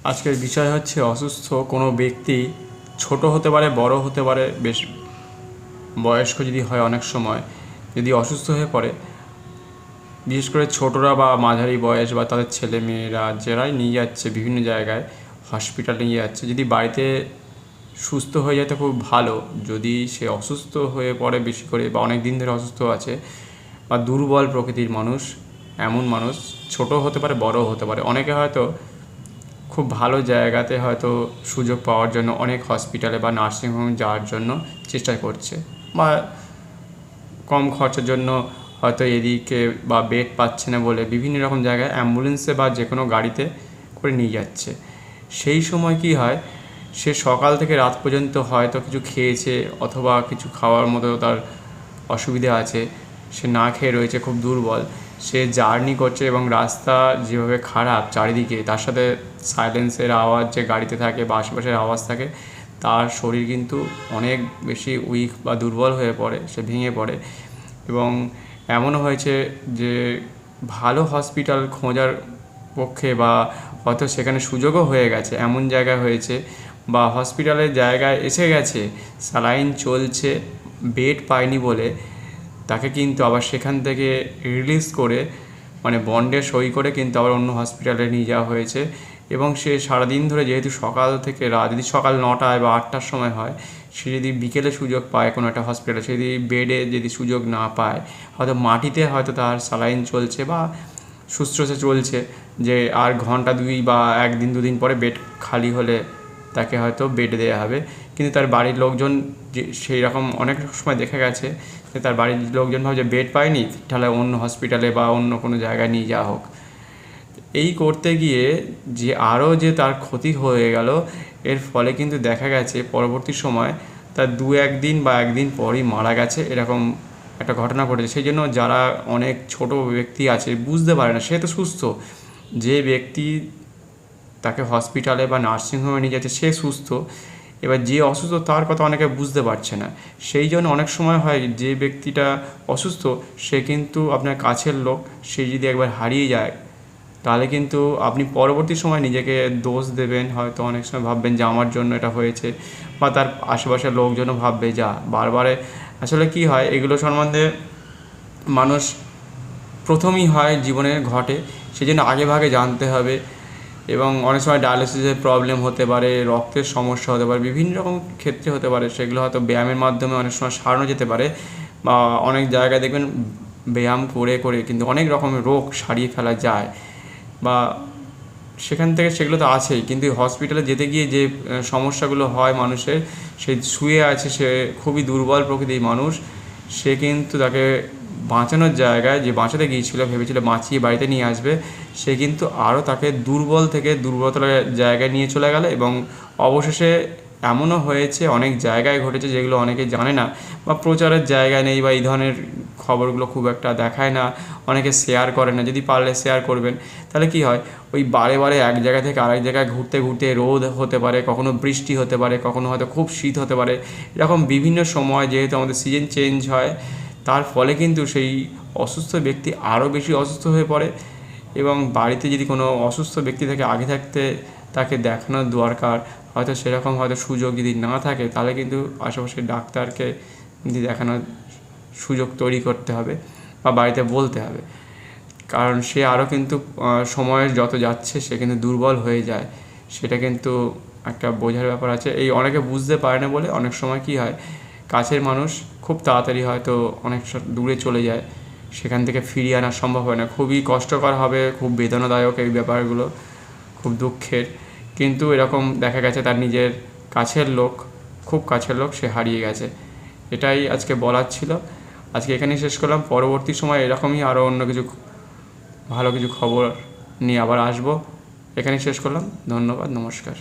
আজকের বিষয় হচ্ছে অসুস্থ কোনো ব্যক্তি ছোট হতে পারে, বড় হতে পারে, বেশ বয়স্ক যদি হয়, অনেক সময় যদি অসুস্থ হয়ে পড়ে, বিশেষ করে ছোটরা বা মাঝারি বয়স বা তাদের ছেলে মেয়েরা যারাই নিয়ে যাচ্ছে বিভিন্ন জায়গায় হসপিটালে নিয়ে যাচ্ছে, যদি বাড়িতে সুস্থ হয়ে যায় তো খুব ভালো। যদি সে অসুস্থ হয়ে পড়ে বেশি করে বা অনেক দিন ধরে অসুস্থ আছে বা দুর্বল প্রকৃতির মানুষ, এমন মানুষ ছোট হতে পারে, বড় হতে পারে, অনেকে হয়তো খুব ভালো জায়গাতে হয়তো সুযোগ পাওয়ার জন্য অনেক হসপিটালে বা নার্সিংহোমে যাওয়ার জন্য চেষ্টা করছে, বা কম খরচের জন্য হয়তো এদিকে বা বেড পাচ্ছে না বলে বিভিন্ন রকম জায়গায় অ্যাম্বুলেন্সে বা যে কোনো গাড়িতে করে নিয়ে যাচ্ছে। সেই সময় কি হয়, সে সকাল থেকে রাত পর্যন্ত হয়তো কিছু খেয়েছে অথবা কিছু খাওয়ার মতো তার অসুবিধা আছে, সে না খেয়ে রয়েছে, খুব দুর্বল, সে জার্নি করছে এবং রাস্তা যেভাবে খারাপ চারিদিকে, তার সাথে সাইলেন্সের আওয়াজ যে গাড়িতে থাকে বা আশেপাশের আওয়াজ থাকে, তার শরীর কিন্তু অনেক বেশি উইক বা দুর্বল হয়ে পড়ে, সে ভেঙে পড়ে। এবং এমনও হয়েছে যে ভালো হসপিটাল খোঁজার পক্ষে বা হয়তো সেখানে সুযোগও হয়ে গেছে, এমন জায়গায় হয়েছে বা হসপিটালের জায়গায় এসে গেছে, স্যালাইন চলছে, বেড পায়নি বলে তাকে কিন্তু আবার সেখান থেকে রিলিজ করে, মানে বন্ডে সই করে কিন্তু আবার অন্য হসপিটালে নিয়ে যাওয়া হয়েছে। এবং সে সারাদিন ধরে, যেহেতু সকাল থেকে রাত, যদি সকাল 9টায় বা 8টার সময় হয়, সে যদি বিকেলে সুযোগ পায় কোনো একটা হসপিটালে, সে যদি বেডে যদি সুযোগ না পায়, হয়তো মাটিতে হয়তো তার স্যালাইন চলছে বা শুশ্রূষা চলছে, যে আর ঘন্টা 2 বা 1 দিন 2 দিন পরে বেড খালি হলে তাকে হয়তো বেড দেওয়া হবে। কিন্তু তার বাড়ির লোকজন, যে সেই রকম অনেক সময় দেখা গেছে যে তার বাড়ির লোকজন ভাবে যে বেড পায়নি, তাহলে অন্য হসপিটালে বা অন্য কোনো জায়গায় নিয়ে যাওয়া হোক। এই করতে গিয়ে যে আরও যে তার ক্ষতি হয়ে গেল, এর ফলে কিন্তু দেখা গেছে পরবর্তী সময় তার 2-1 দিন বা 1 দিন পরই মারা গেছে, এরকম একটা ঘটনা ঘটেছে। সেই জন্য যারা অনেক ছোট ব্যক্তি আছে বুঝতে পারে না, সে তো সুস্থ, যে ব্যক্তি তাকে হসপিটালে বা নার্সিংহোমে নিয়ে যাচ্ছে সে সুস্থ, এবার যে অসুস্থ তার কথা অনেকে বুঝতে পারছে না। সেই জন্য অনেক সময় হয় যে ব্যক্তিটা অসুস্থ সে কিন্তু আপনার কাছের লোক, সে যদি একবার হারিয়ে যায় তাহলে কিন্তু আপনি পরবর্তী সময় নিজেকে দোষ দেবেন, হয়তো অনেক সময় ভাববেন যে আমার জন্য এটা হয়েছে, বা তার আশেপাশের লোকজনও ভাববে যা বারবারে। আসলে কি হয়, এগুলো সম্বন্ধে মানুষ প্রথমই হয় জীবনে ঘটে, সেই জন্য আগে ভাগে জানতে হবে। এবং অনেক সময় ডায়ালিসিসের প্রবলেম হতে পারে, রক্তের সমস্যা হতে পারে, বিভিন্ন রকম ক্ষেত্রে হতে পারে, সেগুলো হয়তো ব্যায়ামের মাধ্যমে অনেক সময় সারানো যেতে পারে। বা অনেক জায়গায় দেখবেন ব্যায়াম করে করে কিন্তু অনেক রকমের রোগ সারিয়ে ফেলা যায়, বা সেখান থেকে সেগুলো তো আছেই। কিন্তু হসপিটালে যেতে গিয়ে যে সমস্যাগুলো হয় মানুষের, সে শুয়ে আছে, সে খুবই দুর্বল প্রকৃতির মানুষ, সে কিন্তু তাকে বাঁচানোর জায়গায়, যে বাঁচাতে গিয়েছিল ভেবেছিল বাঁচিয়ে বাড়িতে নিয়ে আসবে, সে কিন্তু আরও তাকে দুর্বল থেকে দুর্বলতার জায়গায় নিয়ে চলে গেল। এবং অবশেষে এমনও হয়েছে, অনেক জায়গায় ঘটেছে যেগুলো অনেকে জানে না বা প্রচারের জায়গা নেই, বা এই ধরনের খবরগুলো খুব একটা দেখায় না, অনেকে শেয়ার করে না। যদি পারলে শেয়ার করবেন, তাহলে কি হয়, ওই বারে বারে এক জায়গা থেকে আরেক জায়গায় ঘুরতে ঘুরতে রোদ হতে পারে, কখনো বৃষ্টি হতে পারে, কখনো হয়তো খুব শীত হতে পারে, এরকম বিভিন্ন সময় যেহেতু আমাদের সিজন চেঞ্জ হয়, তার ফলে কিন্তু সেই অসুস্থ ব্যক্তি আরও বেশি অসুস্থ হয়ে পড়ে। এবং বাড়িতে যদি কোনো অসুস্থ ব্যক্তি থাকে, আগে থাকতে তাকে দেখানোর দরকার, হয়তো সেরকম হয়তো সুযোগ যদি না থাকে, তাহলে কিন্তু আশেপাশের ডাক্তারকে দেখানোর সুযোগ তৈরি করতে হবে বা বাড়িতে বলতে হবে। কারণ সে আরও কিন্তু সময় যত যাচ্ছে সে কিন্তু দুর্বল হয়ে যায়, সেটা কিন্তু একটা বোঝার ব্যাপার আছে। এই অনেকে বুঝতে পারে না বলে অনেক সময় কি হয়, কাছের মানুষ খুব তাড়াতাড়ি হয়তো অনেক দূরে চলে যায়, সেখান থেকে ফিরিয়ে আনা সম্ভব হয় না, খুবই কষ্টকর হবে, খুব বেদনাদায়ক এই ব্যাপারগুলো, খুব দুঃখের। কিন্তু এরকম দেখা গেছে তার নিজের কাছের লোক, খুব কাছের লোক, সে হারিয়ে গেছে। এটাই আজকে বলার ছিল। আজকে এখানেই শেষ করলাম। পরবর্তী সময় এরকমই আরও অন্য কিছু ভালো কিছু খবর নিয়ে আবার আসবো। এখানেই শেষ করলাম। ধন্যবাদ, নমস্কার।